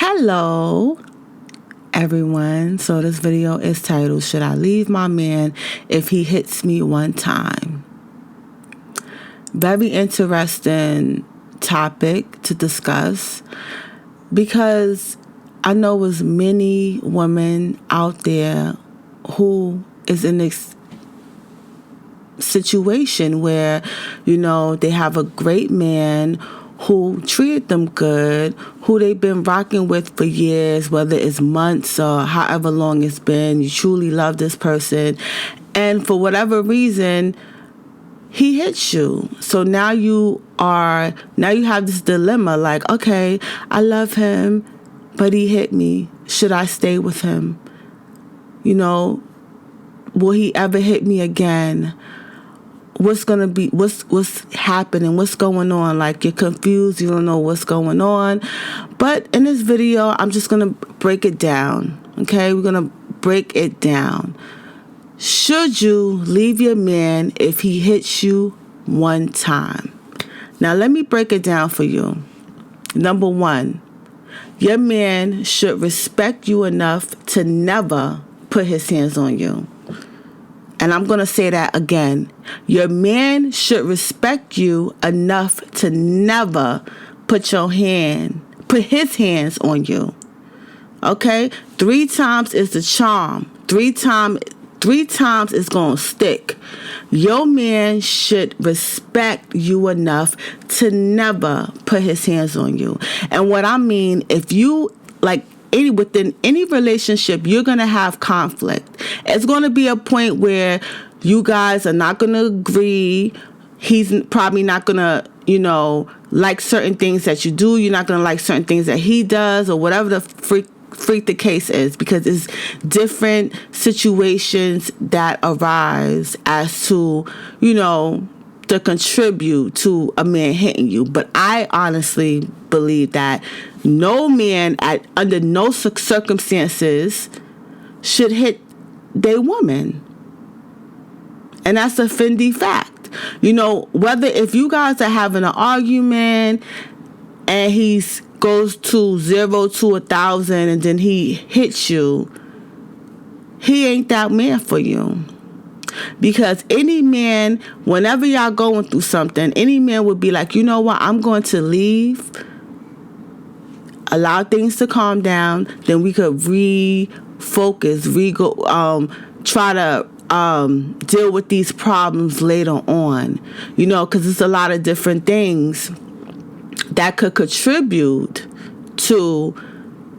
Hello, everyone. So this video is titled, Should I Leave My Man If He Hits Me One Time? Very interesting topic to discuss because I know there's many women out there who is in this situation where, they have a great man who treated them good, who they've been rocking with for years, whether it's months or however long it's been. You truly love this person. And for whatever reason, he hits you. So now you have this dilemma like, okay, I love him, but he hit me. Should I stay with him? Will he ever hit me again? What's happening? What's going on? Like, you're confused. You don't know what's going on. But in this video, I'm just going to break it down. Okay? We're going to break it down. Should you leave your man if he hits you one time? Now, let me break it down for you. Number one, your man should respect you enough to never put his hands on you. And I'm going to say that again. Your man should respect you enough to never put his hands on you. Okay? 3 times is the charm. 3 times is going to stick. Your man should respect you enough to never put his hands on you. And what I mean, if you, within any relationship, you're going to have conflict. It's going to be a point where you guys are not going to agree. He's probably not going to, like certain things that you do. You're not going to like certain things that he does, or whatever the freak the case is, because it's different situations that arise as to, to contribute to a man hitting you. But I honestly believe that no man under no circumstances should hit their woman. And that's a Fendi fact. Whether if you guys are having an argument and he goes to 0 to 1,000 and then he hits you, he ain't that man for you. Because any man, whenever y'all going through something, any man would be like, you know what, I'm going to leave, allow things to calm down, then we could refocus, try to deal with these problems later on. Because it's a lot of different things that could contribute to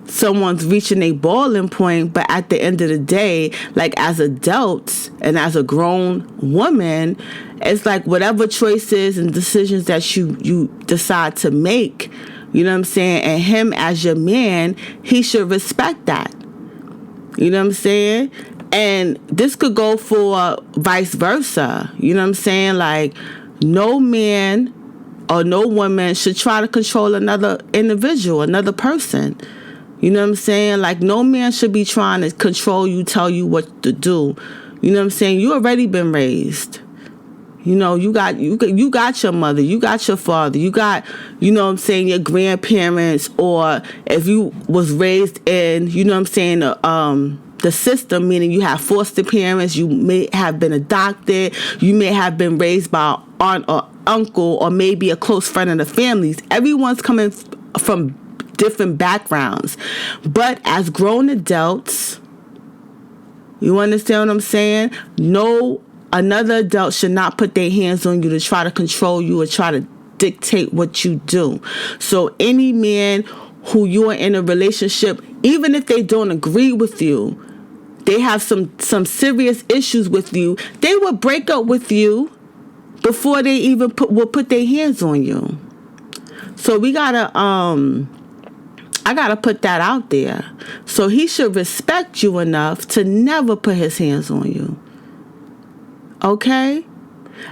someone's reaching a boiling point. But at the end of the day, like, as adults and as a grown woman, it's like whatever choices and decisions that you decide to make, you know what I'm saying, and him as your man, he should respect that. You know what I'm saying? And this could go for vice versa. You know what I'm saying? Like, no man or no woman should try to control another individual, another person. You know what I'm saying? Like, no man should be trying to control you, tell you what to do. You know what I'm saying? You already been raised. You got your mother, you got your father, you got, your grandparents, or if you was raised in, the system, meaning you have foster parents, you may have been adopted, you may have been raised by an aunt or uncle, or maybe a close friend of the families. Everyone's coming from different backgrounds. But as grown adults, you understand what I'm saying? Another adult should not put their hands on you to try to control you or try to dictate what you do. So any man who you're in a relationship, even if they don't agree with you, they have some serious issues with you, they will break up with you before they even will put their hands on you. So we gotta I gotta put that out there. So he should respect you enough to never put his hands on you. Okay?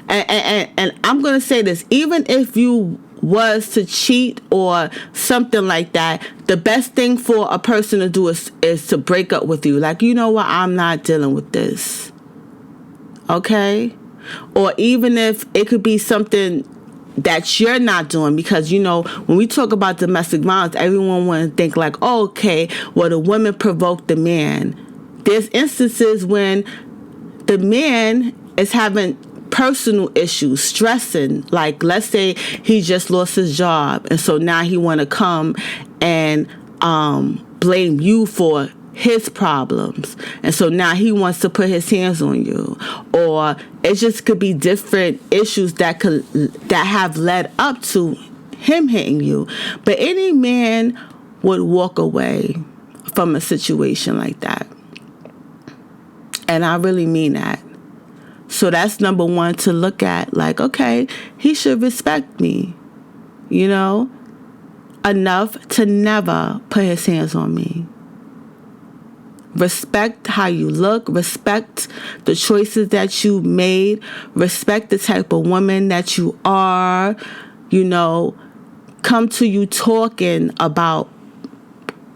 And I'm gonna say this, even if you was to cheat or something like that, the best thing for a person to do is to break up with you. Like, you know what, I'm not dealing with this. Okay? Or even if it could be something that you're not doing. Because, when we talk about domestic violence, everyone want to think like, oh, okay, well, the woman provoked the man. There's instances when the man is having personal issues, stressing. Like, let's say he just lost his job, and so now he want to come and blame you for his problems, and so now he wants to put his hands on you. Or it just could be different issues that have led up to him hitting you. But any man would walk away from a situation like that, and I really mean that. So that's number one to look at. Like, okay, he should respect me, enough to never put his hands on me. Respect how you look. Respect the choices that you made. Respect the type of woman that you are. Come to you talking about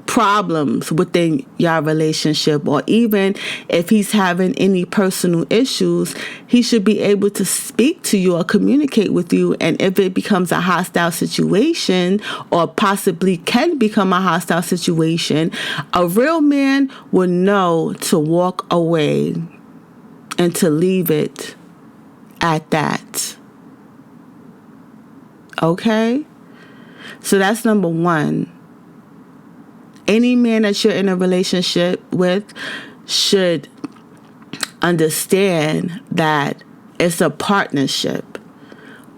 problems within your relationship, or even if he's having any personal issues, he should be able to speak to you or communicate with you. And if it becomes a hostile situation, or possibly can become a hostile situation, a real man will know to walk away and to leave it at that. Okay? So that's number one. Any man that you're in a relationship with should understand that it's a partnership.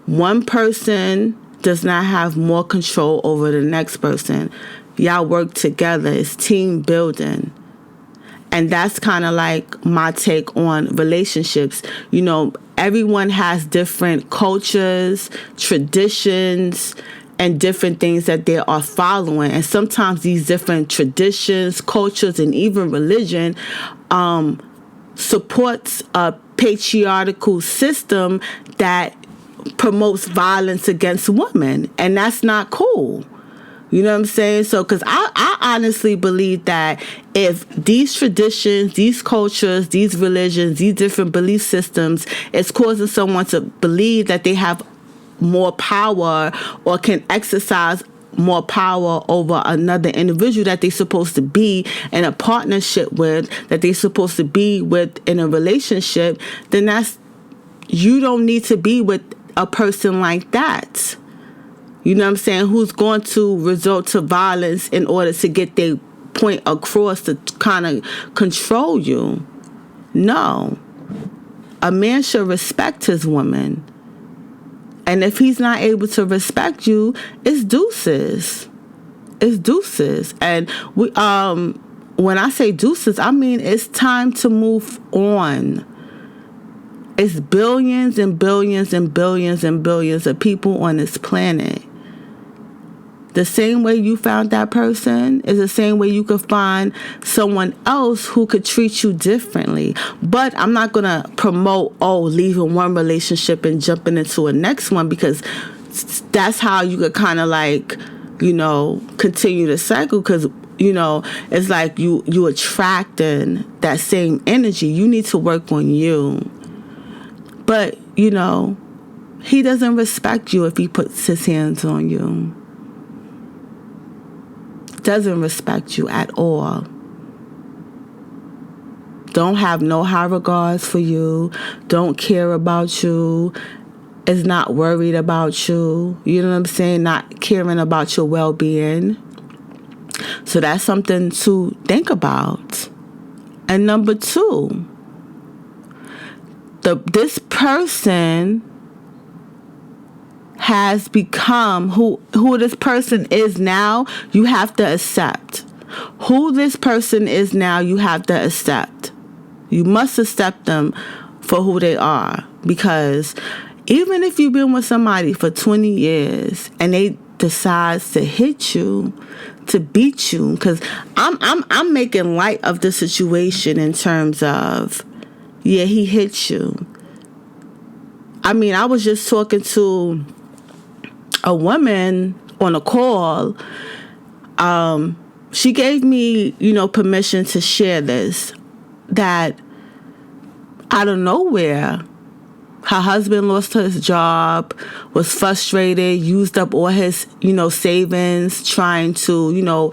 One person does not have more control over the next person. Y'all work together. It's team building. And that's kind of like my take on relationships. Everyone has different cultures, traditions, and different things that they are following. And sometimes these different traditions, cultures, and even religion supports a patriarchal system that promotes violence against women. And that's not cool. You know what I'm saying? So, because I honestly believe that if these traditions, these cultures, these religions, these different belief systems is causing someone to believe that they have more power or can exercise more power over another individual that they're supposed to be in a partnership with, that they're supposed to be with in a relationship, then you don't need to be with a person like that. You know what I'm saying? Who's going to resort to violence in order to get their point across to kind of control you. No. A man should respect his woman. And if he's not able to respect you, it's deuces. It's deuces. And when I say deuces, I mean it's time to move on. It's billions and billions and billions and billions of people on this planet. The same way you found that person is the same way you could find someone else who could treat you differently. But I'm not going to promote, leaving one relationship and jumping into a next one, because that's how you could kind of like, continue the cycle. Because, it's like you attracting that same energy. You need to work on you. But, he doesn't respect you if he puts his hands on you. Doesn't respect you at all. Don't have no high regards for you. Don't care about you. Is not worried about you. You know what I'm saying? Not caring about your well-being. So that's something to think about. And number two, this person has become who this person is now. You have to accept who this person is now. You have to accept. You must accept them for who they are, because even if you've been with somebody for 20 years and they decide to hit you, to beat you, because I'm making light of the situation in terms of, he hit you. I mean, I was just talking to a woman on a call. She gave me, permission to share this, that out of nowhere, her husband lost his job, was frustrated, used up all his, savings trying to,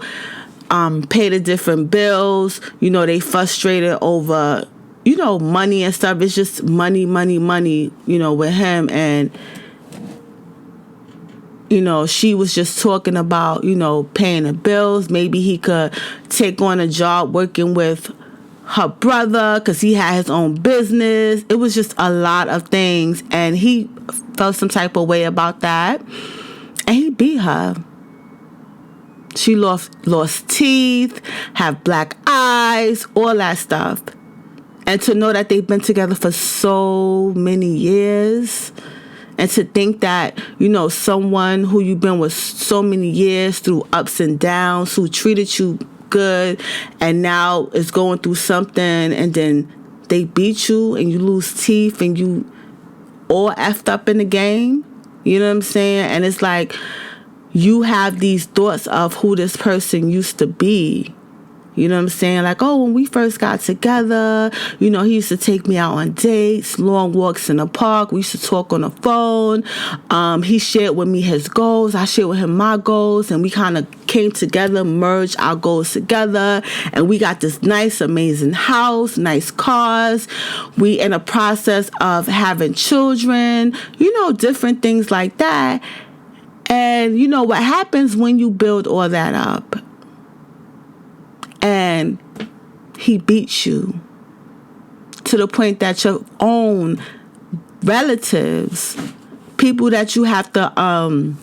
pay the different bills. They frustrated over, money and stuff. It's just money, with him. And, she was just talking about, paying the bills. Maybe he could take on a job working with her brother because he had his own business. It was just a lot of things. And he felt some type of way about that. And he beat her. She lost teeth, have black eyes, all that stuff. And to know that they've been together for so many years, and to think that, someone who you've been with so many years through ups and downs, who treated you good, and now is going through something, and then they beat you and you lose teeth and you all effed up in the game. You know what I'm saying? And it's like, you have these thoughts of who this person used to be. You know what I'm saying? Like, oh, when we first got together, he used to take me out on dates, long walks in the park. We used to talk on the phone. He shared with me his goals. I shared with him my goals. And we kind of came together, merged our goals together. And we got this nice, amazing house, nice cars. We in a process of having children, different things like that. And what happens when you build all that up? And he beats you to the point that your own relatives, people that you have to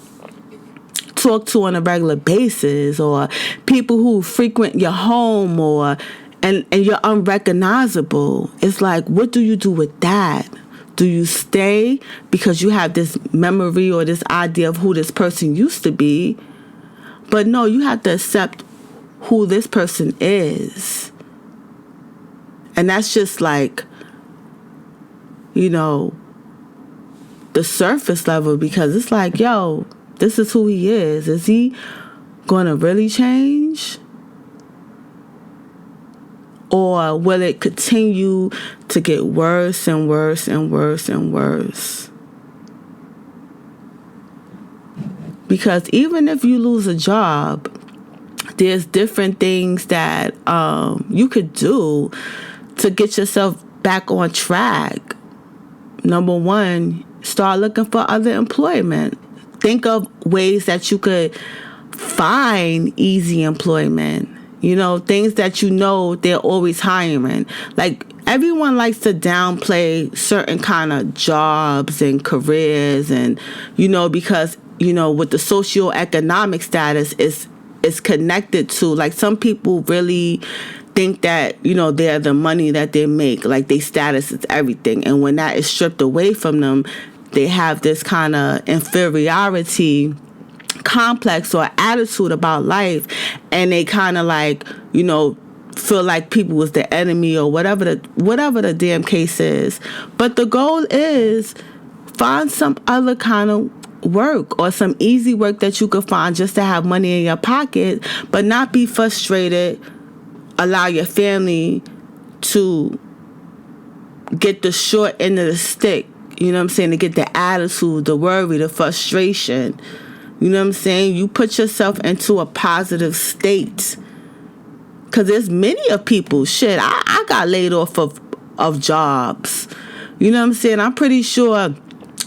talk to on a regular basis, or people who frequent your home, and you're unrecognizable. It's like, what do you do with that? Do you stay because you have this memory or this idea of who this person used to be? But no, you have to accept who this person is. And that's just like, the surface level, because it's like, yo, this is who he is. Is he going to really change? Or will it continue to get worse and worse and worse and worse? Because even if you lose a job, there's different things that you could do to get yourself back on track. Number one, start looking for other employment. Think of ways that you could find easy employment. Things that they're always hiring. Like, everyone likes to downplay certain kind of jobs and careers, and, because, with the socioeconomic status, it's connected to, like, some people really think that, they're the money that they make, like, their status is everything. And when that is stripped away from them, they have this kind of inferiority complex or attitude about life, and they kind of like, feel like people was the enemy or whatever the damn case is. But the goal is find some other kind of work, or some easy work that you could find just to have money in your pocket, but not be frustrated. Allow your family to get the short end of the stick, to get the attitude, the worry, the frustration. You put yourself into a positive state. Because there's many of people, I got laid off of jobs. I'm pretty sure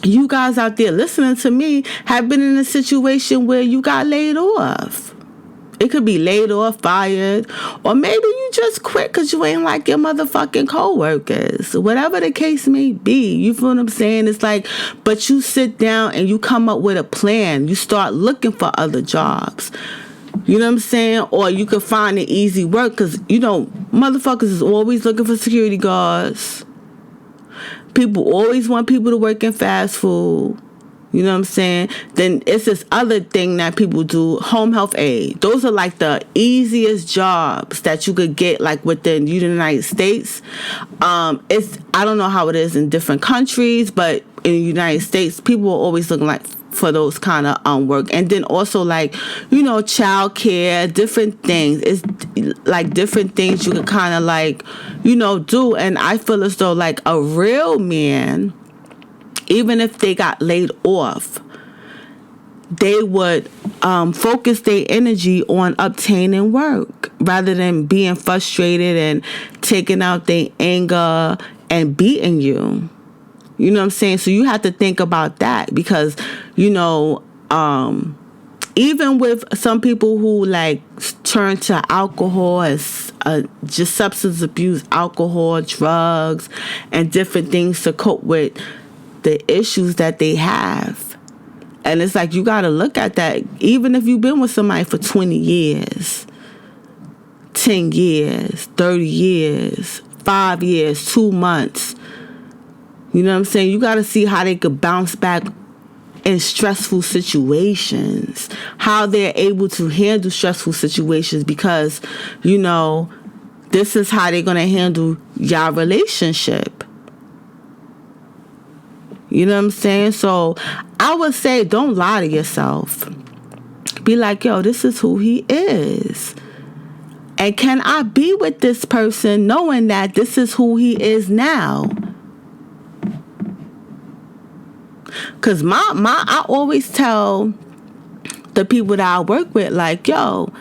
you guys out there listening to me have been in a situation where you got laid off. It could be laid off, fired, or maybe you just quit because you ain't like your motherfucking coworkers. Whatever the case may be, you feel what I'm saying? It's like, but you sit down and you come up with a plan. You start looking for other jobs. You know what I'm saying? Or you could find an easy work, because, motherfuckers is always looking for security guards. People always want people to work in fast food. You know what I'm saying? Then it's this other thing that people do, home health aide. Those are like the easiest jobs that you could get, like within the United States. I don't know how it is in different countries, but in the United States, people are always looking like for those kind of work. And then also like, child care, different things. It's like different things you could kind of like, do. And I feel as though like a real man even if they got laid off, they would focus their energy on obtaining work rather than being frustrated and taking out their anger and beating you. You know what I'm saying? So you have to think about that because, even with some people who like turn to alcohol as just substance abuse, alcohol, drugs, and different things to cope with the issues that they have. And it's like you got to look at that. Even if you've been with somebody for 20 years, 10 years, 30 years, 5 years, 2 months. You know what I'm saying? You got to see how they could bounce back in stressful situations, how they're able to handle stressful situations because, this is how they're going to handle your relationship. You know what I'm saying? So I would say don't lie to yourself. Be like, yo, this is who he is. And can I be with this person knowing that this is who he is now? Because I always tell the people that I work with, like, yo,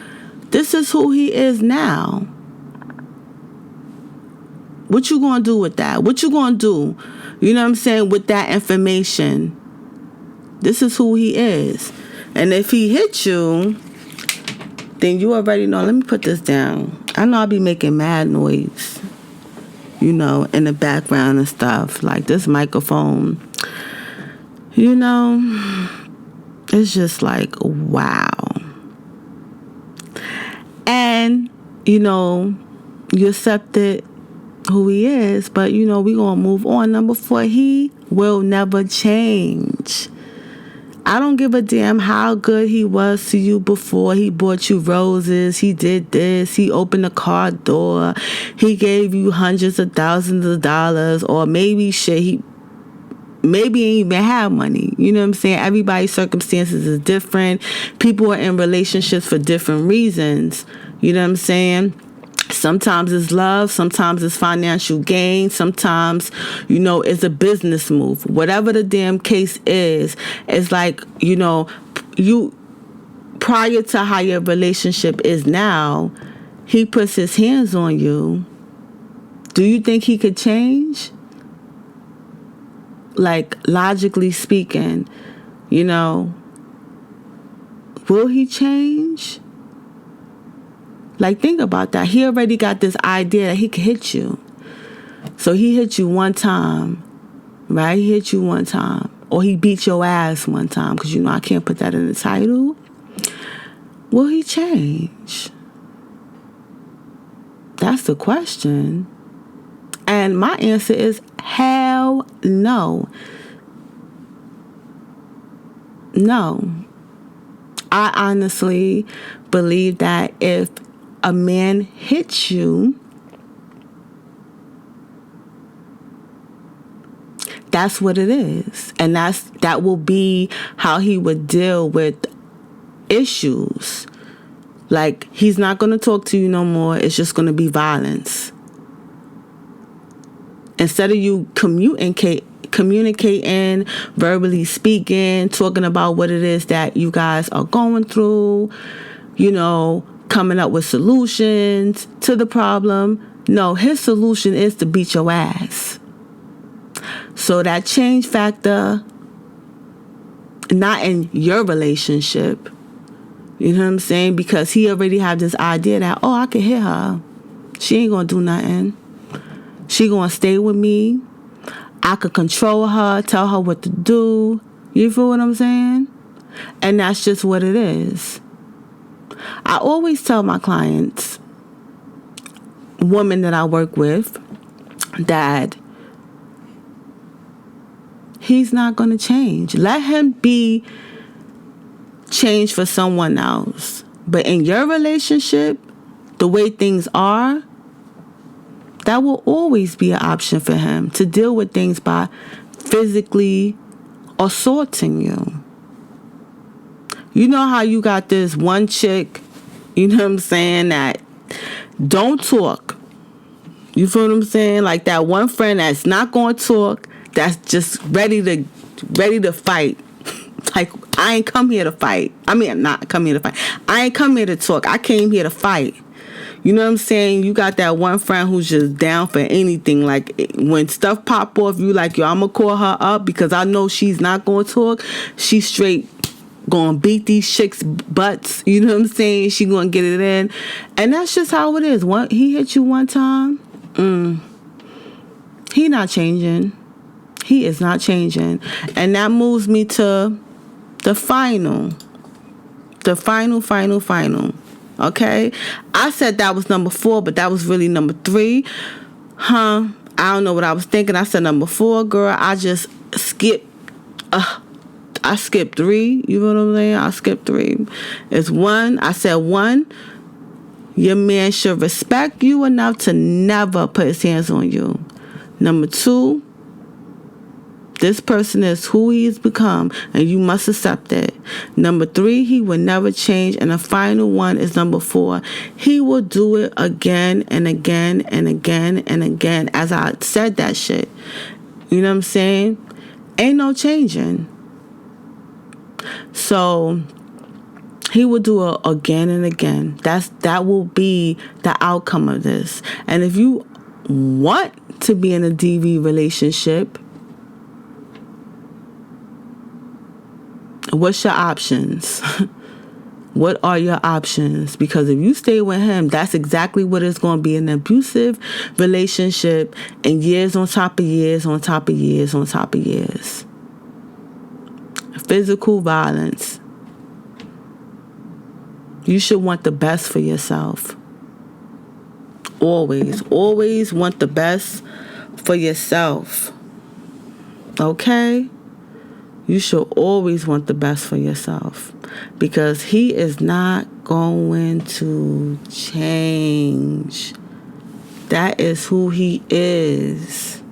this is who he is now. What you going to do with that? What you going to do, you know what I'm saying, with that information? This is who he is. And if he hit you, then you already know. Let me put this down. I know I'll be making mad noise, in the background and stuff. Like this microphone. It's just like, wow. And, you accepted who he is, but, we going to move on. Number 4, he will never change. I don't give a damn how good he was to you before. He bought you roses. He did this. He opened the car door. He gave you hundreds of thousands of dollars, or maybe he maybe ain't even have money. You know what I'm saying? Everybody's circumstances is different. People are in relationships for different reasons. You know what I'm saying? Sometimes it's love. Sometimes it's financial gain. Sometimes, it's a business move. Whatever the damn case is, it's like, you prior to how your relationship is now, he puts his hands on you. Do you think he could change? Like, logically speaking, will he change? Like, think about that. He already got this idea that he could hit you. So he hit you one time, right? He hit you one time. Or he beat your ass one time, because, I can't put that in the title. Will he change? That's the question. And my answer is hell no. No. I honestly believe that if a man hits you, that's what it is. And that will be how he would deal with issues. Like, he's not going to talk to you no more. It's just going to be violence. Instead of you communicating, verbally speaking, talking about what it is that you guys are going through, coming up with solutions to the problem. No, his solution is to beat your ass. So that change factor, not in your relationship, you know what I'm saying? Because he already have this idea that, I can hit her. She ain't going to do nothing. She going to stay with me. I could control her, tell her what to do. You feel what I'm saying? And that's just what it is. I always tell my clients, women that I work with, that he's not going to change. Let him be changed for someone else. But in your relationship, the way things are, that will always be an option for him to deal with things by physically assaulting you. You know how you got this one chick, you know what I'm saying, that don't talk. You feel what I'm saying? Like that one friend that's not going to talk, that's just ready to fight. Like, I ain't come here to fight. I mean, not come here to fight. I ain't come here to talk. I came here to fight. You know what I'm saying? You got that one friend who's just down for anything. Like, when stuff pop off, you like, yo, I'm going to call her up because I know she's not going to talk. She's straight going to beat these chicks' butts. You know what I'm saying? She going to get it in. And that's just how it is. He hit you one time. He not changing. He is not changing. And that moves me to the final. The final. Okay? I said that was number 4, but that was really number 3. I don't know what I was thinking. I said number 4, girl. I just skipped. I skipped 3. You know what I'm saying? I skipped 3. It's 1. I said 1. Your man should respect you enough to never put his hands on you. Number 2. This person is who he's become, and you must accept it. Number 3, he will never change. And the final one is number 4. He will do it again and again and again and again. As I said that shit. You know what I'm saying? Ain't no changing. So he will do it again and again. That will be the outcome of this. And if you want to be in a DV relationship, what's your options? What are your options? Because if you stay with him, that's exactly what it's going to be, an abusive relationship, and years on top of years on top of years on top of years. Physical violence. You should want the best for yourself. Always want the best for yourself. Okay? You should always want the best for yourself, because he is not going to change. That is who he is.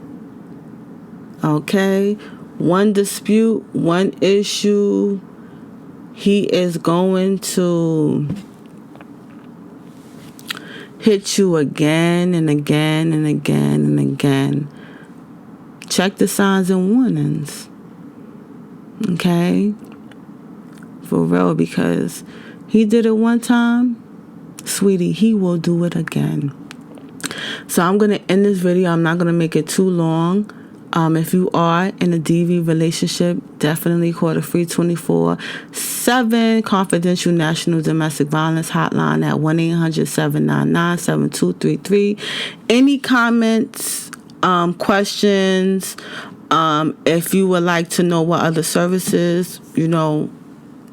Okay? One dispute, one issue, he is going to hit you again and again and again and again. Check the signs and warnings. Okay? For real, because he did it one time, sweetie, he will do it again. So I'm going to end this video. I'm not going to make it too long. If you are in a DV relationship, definitely call the free 24/7 confidential National Domestic Violence Hotline at 1-800-799-7233. Any comments, questions, if you would like to know what other services,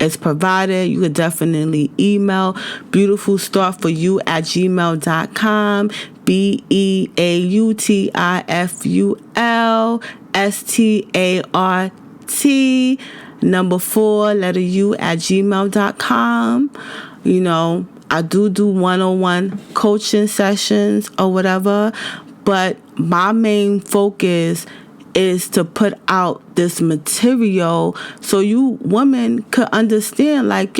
is provided, you could definitely email beautifulstartforyou@gmail.com. BEAUTIFULSTART4U@gmail.com. I do one-on-one coaching sessions or whatever, but my main focus is to put out this material so you women could understand, like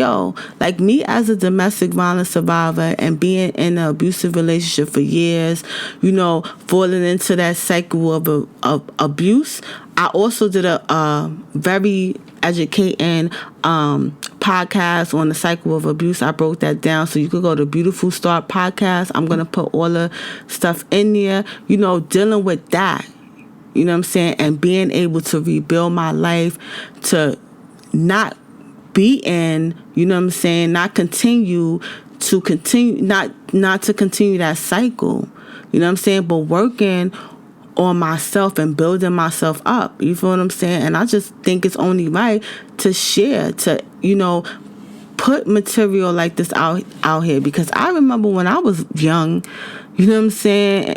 me as a domestic violence survivor and being in an abusive relationship for years, falling into that cycle of abuse. I also did a very educating podcast on the cycle of abuse. I broke that down, so you could go to Beautiful Start Podcast. I'm going to put all the stuff in there, dealing with that. You know what I'm saying? And being able to rebuild my life, to not be in, not to continue that cycle. You know what I'm saying? But working on myself and building myself up. You feel what I'm saying? And I just think it's only right to share, to, put material like this out here. Because I remember when I was young, you know what I'm saying,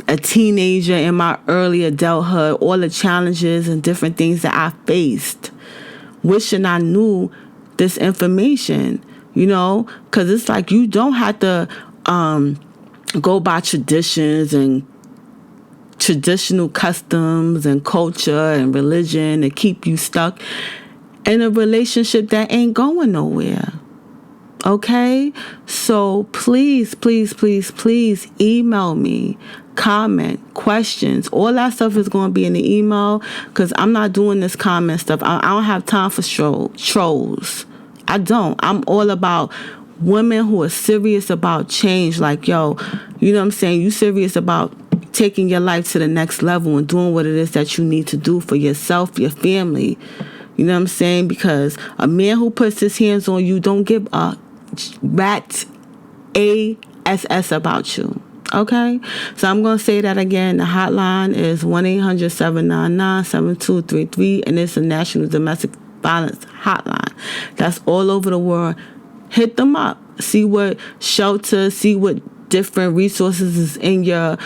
a teenager in my early adulthood, all the challenges and different things that I faced, wishing I knew this information, because it's like you don't have to go by traditions and traditional customs and culture and religion to keep you stuck in a relationship that ain't going nowhere. Okay? So please, please, please, please email me. Comment, questions, all that stuff is going to be in the email, because I'm not doing this comment stuff. I don't have time for trolls. I don't. I'm all about women who are serious about change. Like, yo, you know what I'm saying? You serious about taking your life to the next level and doing what it is that you need to do for yourself, your family. You know what I'm saying? Because a man who puts his hands on you don't give a rat ass about you. Okay? So I'm going to say that again. The hotline is 1-800-799-7233, and it's a National Domestic Violence Hotline. That's all over the world. Hit them up. See what shelter, see what different resources is in your,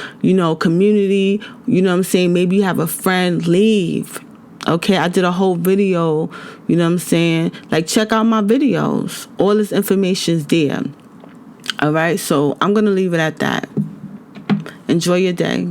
community. You know what I'm saying? Maybe you have a friend, leave. Okay, I did a whole video, you know what I'm saying? Like, check out my videos. All this information is there. All right, so I'm going to leave it at that. Enjoy your day.